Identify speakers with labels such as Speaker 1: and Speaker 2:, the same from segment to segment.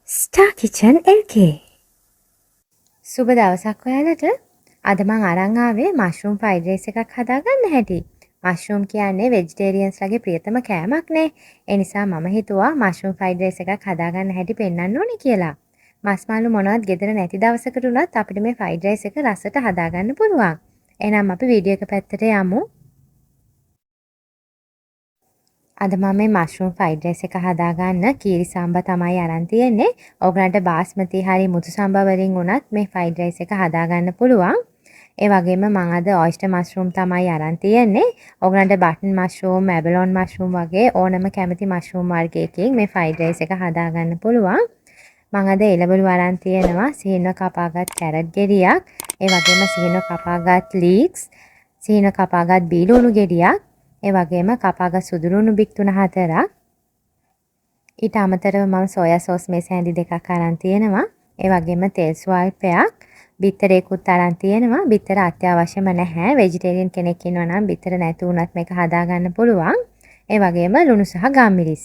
Speaker 1: Star kitchen LK. සුබ දවසක් ඔයාලට. අද මං අරන් ආවේ මෂ්රූම් ෆ්‍රයිඩ් රයිස් එකක් හදාගන්න හැටි. මෂ්රූම් කියන්නේ වෙජිටේරියන්ස්ලාගේ ප්‍රියතම කෑමක් නේ. ඒ නිසා මම හිතුවා මෂ්රූම් ෆ්‍රයිඩ් රයිස් එකක් හදාගන්න හැටි පෙන්වන්න ඕනේ කියලා. මස් මාළු මොනවත් ගෙදර නැති දවසකට උනත් අපිට මේ ෆ්‍රයිඩ් රයිස් එක රසට හදාගන්න පුළුවන්. එහෙනම් අපි වීඩියෝ එක පැත්තට යමු. අද මම මේ මෂ්රූම් ෆ්‍රයිඩ් රයිස් එක හදාගන්න කීරි සම්බා තමයි අරන් තියෙන්නේ. ඕගලන්ට බාස්මති හරි මුතු සම්බා වලින් උනත් මේ ෆ්‍රයිඩ් රයිස් එක හදාගන්න පුළුවන්. ඒ වගේම මම අද ඔයිස්ටර් මෂ්රූම් තමයි අරන් තියෙන්නේ. ඕගලන්ට බටන් මෂ්රූම්, ඇබලොන් මෂ්රූම් වගේ ඕනම කැමති මෂ්රූම් වර්ගයකින් මේ ෆ්‍රයිඩ් රයිස් එක හදාගන්න පුළුවන්. මම අද එළවලු අරන් තියෙනවා. සිහිනව කපාගත් කැරට් ගෙඩියක්, ඒ වගේම සිහිනව කපාගත් ලීක්ස්, සිහිනව කපාගත් බීලුණු ගෙඩියක්, ඒ වගේම කපාගත් සුදුලුණු බික් 3-4ක්. ඊට අමතරව මම සෝයා සෝස් මේස හැඳි 2ක් අරන් තියෙනවා. ඒ වගේම තෙල් ස්වල්පයක්, බිත්තරේකුත් අරන් තියෙනවා. බිත්තර අත්‍යවශ්‍යම නැහැ. වෙජිටේරියන් කෙනෙක් ඉන්නවා නම් බිත්තර නැතු වුණත් මේක හදාගන්න පුළුවන්. ඒ වගේම ලුණු සහ ගම්මිරිස්.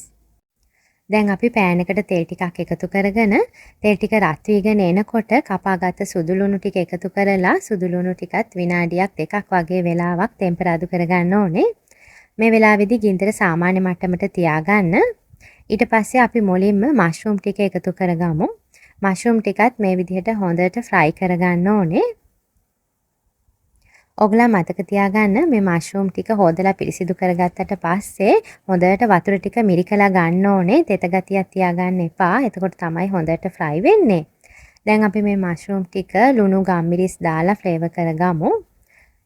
Speaker 1: දැන් අපි පෑන් එකට තෙල් ටිකක් එකතු කරගෙන තෙල් ටික රත් වීගෙන එනකොට කපාගත්ත සුදුලුණු ටික එකතු කරලා සුදුලුණු ටිකත් විනාඩියක් දෙකක් වගේ වෙලාවක් ටෙම්පරාදු කරගන්න ඕනේ. මේ වෙලාවේදී ගින්දර සාමාන්‍ය මට්ටමට තියාගන්න. ඊට පස්සේ අපි මුලින්ම මෂ්රූම් ටික එකතු කරගමු. මෂ්රූම් ටිකත් මේ විදිහට හොඳට ෆ්‍රයි කරගන්න ඕනේ. ඔයගොල්ලෝ මතක තියාගන්න මේ මෂ්රූම් ටික හොදලා පිරිසිදු කරගත්තට පස්සේ හොඳට වතුර ටික මිරිකලා ගන්න ඕනේ. තෙත ගතියක් තියාගන්න එපා. එතකොට තමයි හොඳට ෆ්‍රයි වෙන්නේ. දැන් අපි මේ මෂ්රූම් ටික ලුණු ගම්මිරිස් දාලා ෆ්ලේවර් කරගමු.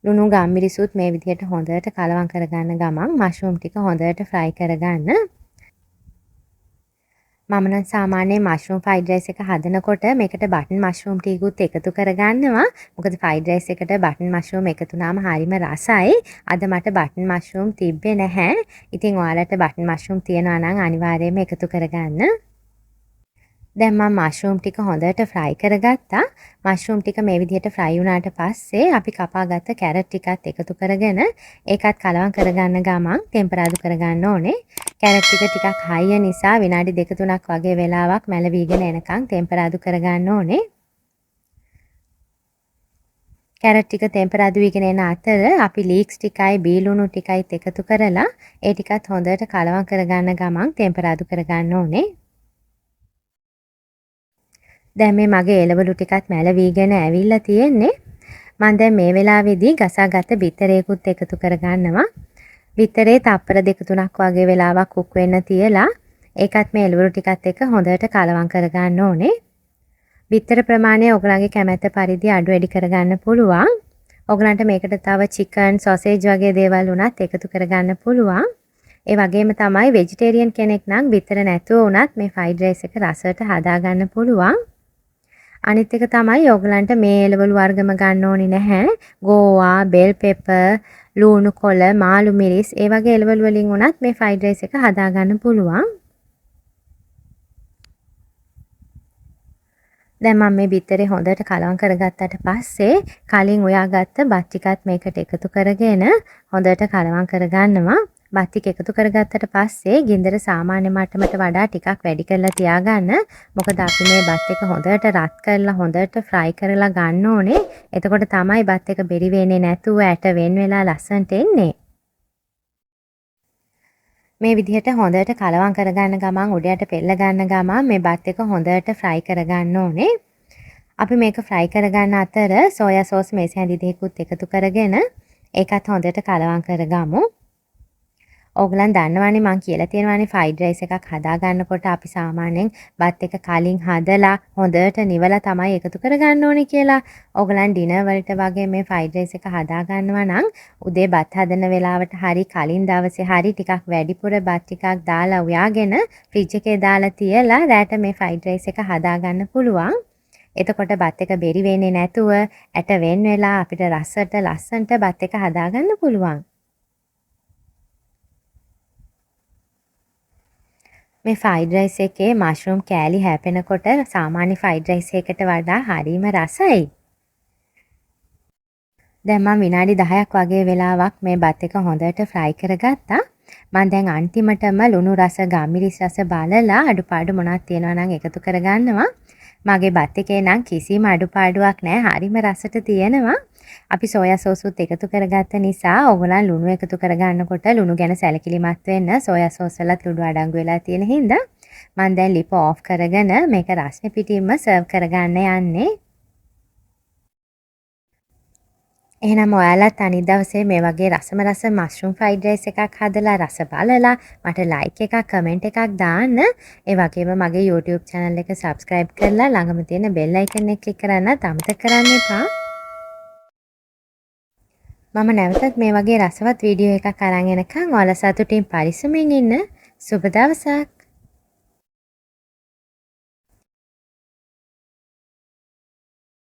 Speaker 1: ලුණු ගම්මිරිසුත් මේ විදිහට හොඳට කලවම් කරගන්න ගමන් මෂ්රූම් ටික හොඳට ෆ්‍රයි කරගන්න. මම නම් සාමාන්‍යයෙන් මෂ්රූම් ෆ්‍රයිඩ් රයිස් එක හදනකොට මේකට බටන් මෂ්රූම් ටිකුත් එකතු කරගන්නවා. මොකද ෆ්‍රයිඩ් රයිස් එකට බටන් මෂ්රූම් එකතු වුණාම හරිම රසයි. අද මට බටන් මෂ්රූම් තිබ්බේ නැහැ. ඉතින් ඔයාලට බටන් මෂ්රූම් තියනවා නම් අනිවාර්යයෙන්ම එකතු කරගන්න. දැන් මම මෂ්රූම් ටික හොඳට ෆ්‍රයි කරගත්තා. මෂ්රූම් ටික මේ විදිහට ෆ්‍රයි වුණාට පස්සේ අපි කපාගත්ත කැරට් ටිකත් එකතු කරගෙන ඒකත් කලවම් කරගන්න ගමන් ටෙම්පරාදු කරගන්න ඕනේ. කැරට් ටික ටිකක් හයිය නිසා විනාඩි 2-3ක් වගේ වෙලාවක් මැලවිගෙන එනකන් ටෙම්පරාදු කරගන්න ඕනේ. කැරට් ටික ටෙම්පරාදු වීගෙන එන අතර අපි ලීක්ස් ටිකයි බීලුණු ටිකයිත් එකතු කරලා ඒ ටිකත් හොඳට කලවම් කරගන්න ගමන් ටෙම්පරාදු කරගන්න ඕනේ. දැන් මේ මගේ එළවලු ටිකත් මැලවිගෙන ඇවිල්ලා තියෙන්නේ. මම දැන් මේ වෙලාවේදී ගසාගත්ත බිත්තරේකුත් එකතු කරගන්නවා. බිත්තරේ තප්පර 2-3ක් වගේ වෙලාවක් කුක් වෙන්න තියලා ඒකත් මේ එළවලු ටිකත් එක්ක හොඳට කලවම් කරගන්න ඕනේ. බිත්තර ප්‍රමාණය ඔයගලගේ කැමැත්ත පරිදි අඩු වැඩි කරගන්න පුළුවන්. ඔයගලන්ට මේකට තව චිකන්, සොසේජ් වගේ දේවල් උනත් එකතු කරගන්න පුළුවන්. ඒ වගේම තමයි වෙජිටේරියන් කෙනෙක් නම් බිත්තර නැතුව උනත් මේ ෆ්‍රයිඩ් රයිස් එක රසට හදාගන්න පුළුවන්. අනිත් එක තමයි ඔයගලන්ට මේ එළවලු වර්ගම ගන්න ඕනේ නැහැ. ගෝවා, බෙල් පෙපර්, ලුණු කොළ, මාළු මිරිස් ඒ වගේ එළවලු වලින් උනත් මේ ෆ්‍රයිඩ් රයිස් එක හදාගන්න පුළුවන්. දැන් මම මේ බිත්තරේ හොඳට කලවම් කරගත්තට පස්සේ කලින් උයාගත්ත බත් ටිකත් මේකට එකතු කරගෙන හොඳට කලවම් කරගන්නවා. බත් ටික එකතු කරගත්තට පස්සේ ගින්දර සාමාන්‍ය මට්ටමට වඩා ටිකක් වැඩි කරලා තියාගන්න. මොකද අපි මේ බත් එක හොඳට රත් කරලා හොඳට ෆ්‍රයි කරලා ගන්න ඕනේ. එතකොට තමයි බත් එක බෙරි වෙන්නේ නැතුව ඇට වෙන් වෙලා ලස්සනට එන්නේ. මේ විදිහට හොඳට කලවම් කරගන්න ගමන් උඩයට පෙල්ල ගන්න ගමන් මේ බත් එක හොඳට ෆ්‍රයි කරගන්න ඕනේ. අපි මේක ෆ්‍රයි කරගන්න අතර සෝයා සෝස් මේස හැඳි දෙකකුත් එකතු කරගෙන ඒකත් හොඳට කලවම් කරගමු. ඔයගලන් දන්නවනේ මම කියලා තියෙනවානේ ෆ්‍රයිඩ් රයිස් එකක් හදා ගන්නකොට අපි සාමාන්‍යයෙන් බත් එක කලින් හදලා හොඳට නිවලා තමයි එකතු කරගන්න ඕනේ කියලා. ඔයගලන් ඩිනර් වලට වගේ මේ ෆ්‍රයිඩ් රයිස් එක හදා ගන්නවා නම් උදේ බත් හදන වෙලාවට හරි කලින් දවසේ හරි ටිකක් වැඩිපුර බත් ටිකක් දාලා උයාගෙන ෆ්‍රිජ් එකේ දාලා තියලා රැට මේ ෆ්‍රයිඩ් රයිස් එක හදා ගන්න පුළුවන්. එතකොට බත් එක බෙරි වෙන්නේ නැතුව ඇට වෙන් වෙලා අපිට රසට ලස්සනට බත් එක හදා ගන්න පුළුවන්. මේ ෆ්‍රයිඩ් රයිස් එකේ මෂ්රූම් කෑලි හැපෙනකොට සාමාන්‍ය ෆ්‍රයිඩ් රයිස් එකකට වඩා හරිම රසයි. දැන් මම විනාඩි 10ක් වගේ වෙලාවක් මේ බත් එක හොඳට ෆ්‍රයි කරගත්තා. මම දැන් අන්තිමටම ලුණු රස, ගම්මිරිස් රස බලලා අඩුපාඩු මොනවද තියෙනවා නම් එකතු කරගන්නවා. මගේ බත් එකේ නම් කිසිම අඩුපාඩුවක් නැහැ. හරිම රසට තියෙනවා. අපි සෝයා සෝස් උත් එකතු කරගත්ත නිසා ඕගොල්ලන් ලුණු එකතු කරගන්නකොට ලුණු ගැන සැලකිලිමත් වෙන්න. සෝයා සෝස් වලත් ලුණු අඩංගු වෙලා තියෙන හින්දා මම දැන් ලිප ඔෆ් කරගෙන මේක රස්නේ පිටින්ම සර්ව් කරගන්න යන්නේ. එහෙනම් ඔයාලත් අනිත් දවසේ මේ වගේ රසම රස මෂ්රූම් ෆ්‍රයිඩ් රයිස් එකක් හදලා රස බලලා මට ලයික් එකක් කමෙන්ට් එකක් දාන්න. ඒ වගේම මගේ YouTube channel එක subscribe කරලා ළඟම තියෙන bell icon එක click කරන්නත් අමතක කරන්න එපා. මම නැවතත් මේ වගේ රසවත් වීඩියෝ එකක් අරන් එනකන් ඔයාලා සතුටින් පරිස්සමින් ඉන්න. සුබ දවසක්.